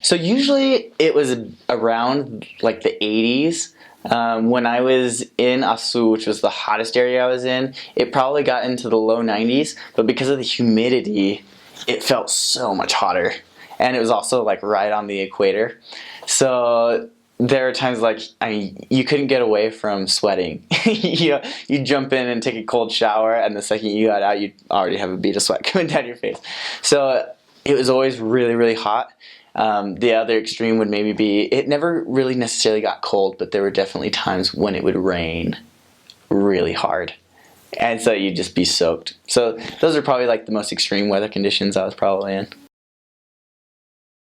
So usually it was around like the 80s. When I was in Asu, which was the hottest area I was in, it probably got into the low 90s, but because of the humidity, it felt so much hotter. And it was also like right on the equator. So there are times like, I mean, you couldn't get away from sweating. You jump in and take a cold shower, and the second you got out, you'd already have a bead of sweat coming down your face. So it was always really, really hot. The other extreme would maybe be, it never really necessarily got cold, but there were definitely times when it would rain really hard. And so you'd just be soaked. So those are probably like the most extreme weather conditions I was probably in.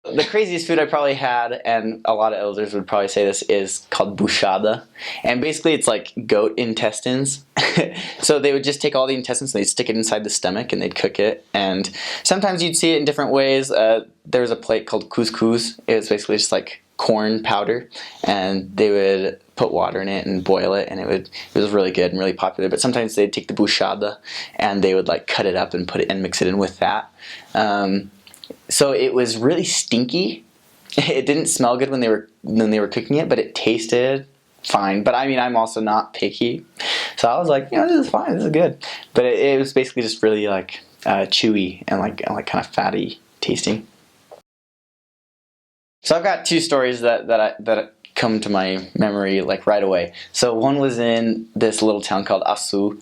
The craziest food I probably had, and a lot of elders would probably say this, is called buchada. And basically it's like goat intestines. So they would just take all the intestines and they'd stick it inside the stomach and they'd cook it. And sometimes you'd see it in different ways. There was a plate called couscous. It was basically just like corn powder, and they would put water in it and boil it, and it was really good and really popular. But sometimes they'd take the buchada and they would like cut it up and put it and mix it in with that. So it was really stinky. It didn't smell good when they were cooking it, but it tasted fine. But I mean, I'm also not picky, so I was like, this is fine, this is good. But it was basically just really like chewy and like kind of fatty tasting. So I've got two stories that come to my memory like right away. So one was in this little town called Asu,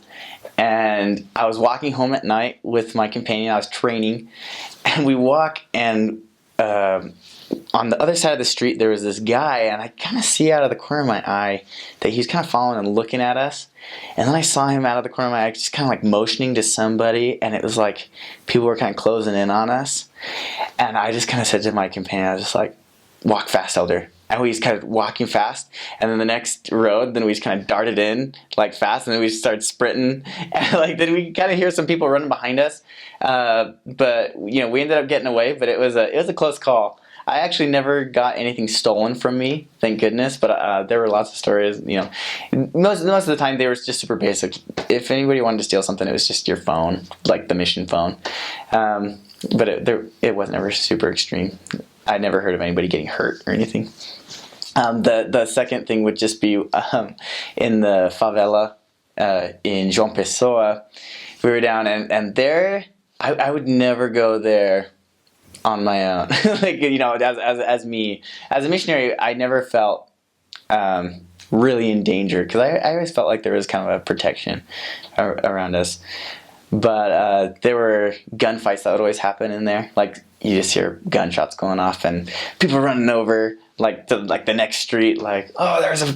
and I was walking home at night with my companion. I was training, and we walk, and on the other side of the street there was this guy, and I kind of see out of the corner of my eye that he was kind of following and looking at us. And then I saw him out of the corner of my eye just kind of like motioning to somebody, and it was like people were kind of closing in on us. And I just kind of said to my companion, I was just like, "Walk fast, elder." And we just kind of walking fast, and then the next road, then we just kind of darted in like fast, and then we just started sprinting, and like then we kind of hear some people running behind us, but we ended up getting away. But it was a close call. I actually never got anything stolen from me, thank goodness. But there were lots of stories. Most of the time they were just super basic. If anybody wanted to steal something, it was just your phone, like the mission phone. But it wasn't ever super extreme. I never heard of anybody getting hurt or anything. The second thing would just be in the favela in Joao Pessoa. We were down, and there I would never go there on my own. Like as me as a missionary, I never felt really in danger, because I always felt like there was kind of a protection around us. But there were gunfights that would always happen in there. Like you just hear gunshots going off and people running over like the next street, like, oh, there's a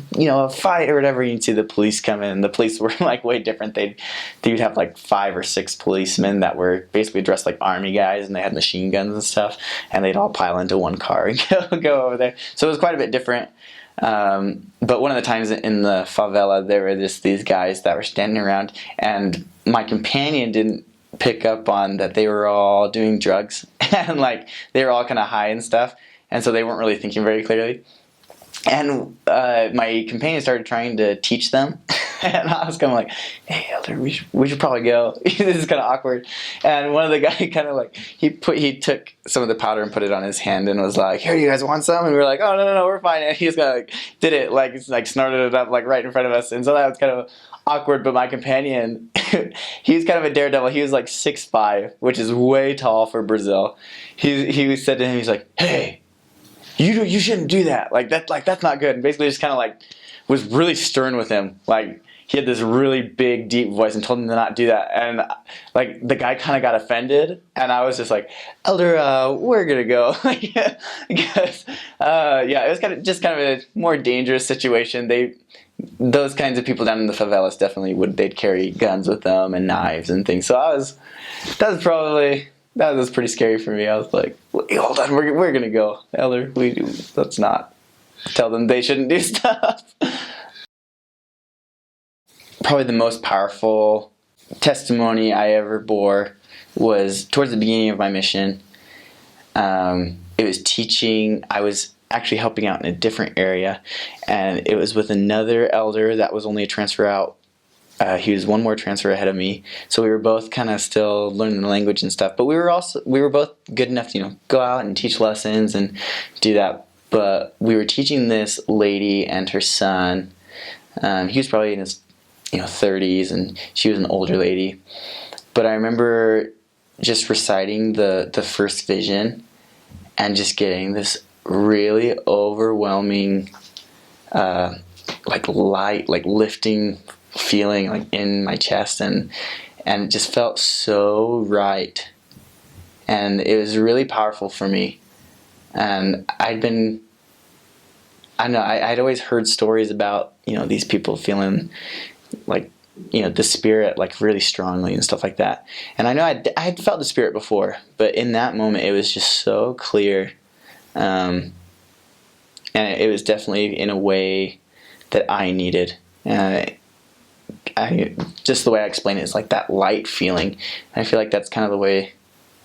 fight or whatever. You'd see the police come in. The police were like way different. They'd have like 5 or 6 policemen that were basically dressed like army guys, and they had machine guns and stuff, and they'd all pile into one car and go over there. So it was quite a bit different. But one of the times in the favela, there were just these guys that were standing around, and my companion didn't pick up on that they were all doing drugs, and like they were all kind of high and stuff, and so they weren't really thinking very clearly. And my companion started trying to teach them, and I was kind of like, "Hey, elder, we should probably go." This is kind of awkward. And one of the guys kind of like he took some of the powder and put it on his hand and was like, "Here, you guys want some?" And we were like, "Oh, no, we're fine." And he just kind of like did it, like snorted it up like right in front of us, and so that was kind of awkward. But my companion, he was kind of a daredevil. He was like 6'5", which is way tall for Brazil. He said to him, he's like, "Hey, you shouldn't do that. That's not good." And basically just kind of like was really stern with him. Like he had this really big, deep voice and told him to not do that. And like the guy kind of got offended, and I was just like, "Elder, we're gonna go." Because it was kind of a more dangerous situation. Those kinds of people down in the favelas definitely they'd carry guns with them and knives and things. So that was pretty scary for me. I was like, "Hold on, we're gonna go, elder. Let's not tell them they shouldn't do stuff." Probably the most powerful testimony I ever bore was towards the beginning of my mission. It was teaching. I was actually helping out in a different area, and it was with another elder that was only a transfer out he was one more transfer ahead of me, so we were both kind of still learning the language and stuff. But we were both good enough to go out and teach lessons and do that. But we were teaching this lady and her son. He was probably in his 30s, and she was an older lady. But I remember just reciting the first vision and just getting this really overwhelming light, lifting feeling in my chest, and it just felt so right, and it was really powerful for me. And I'd always heard stories about these people feeling the Spirit really strongly and stuff like that, and I know I had felt the Spirit before, but in that moment it was just so clear, and it was definitely in a way that I needed. Just the way I explain it is that light feeling. And I feel like that's kind of the way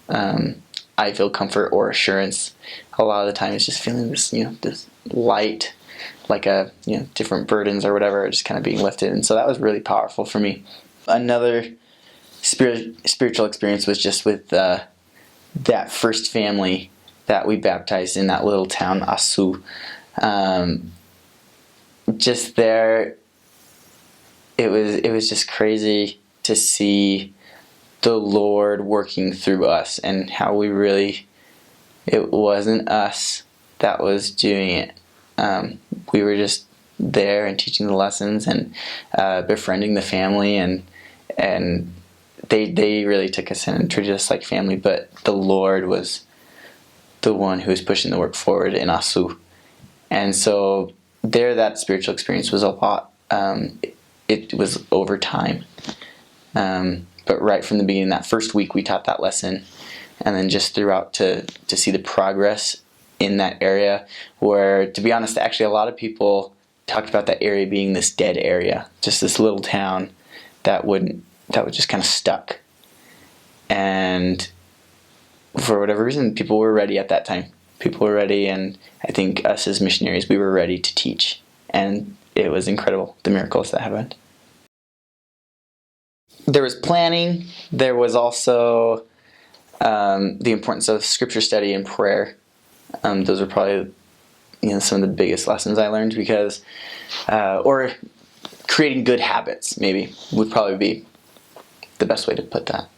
I feel comfort or assurance a lot of the time. Is just feeling this, this light, different burdens or whatever are just kind of being lifted. And so that was really powerful for me. Another spiritual experience was just with that first family that we baptized in that little town, Asu. Just there, it was just crazy to see the Lord working through us, and how it wasn't us that was doing it. We were just there and teaching the lessons and befriending the family, and they really took us in and treated us like family. But the Lord was the one who was pushing the work forward in Asu, and so that spiritual experience was a lot. It was over time, but right from the beginning, that first week we taught that lesson, and then just throughout to see the progress in that area, where, to be honest, actually a lot of people talked about that area being this dead area, just this little town that was just kind of stuck. And for whatever reason, people were ready at that time. People were ready, and I think us as missionaries, we were ready to teach. And it was incredible, the miracles that happened. There was planning. There was also the importance of scripture study and prayer. Those are probably some of the biggest lessons I learned, because or creating good habits maybe would probably be the best way to put that.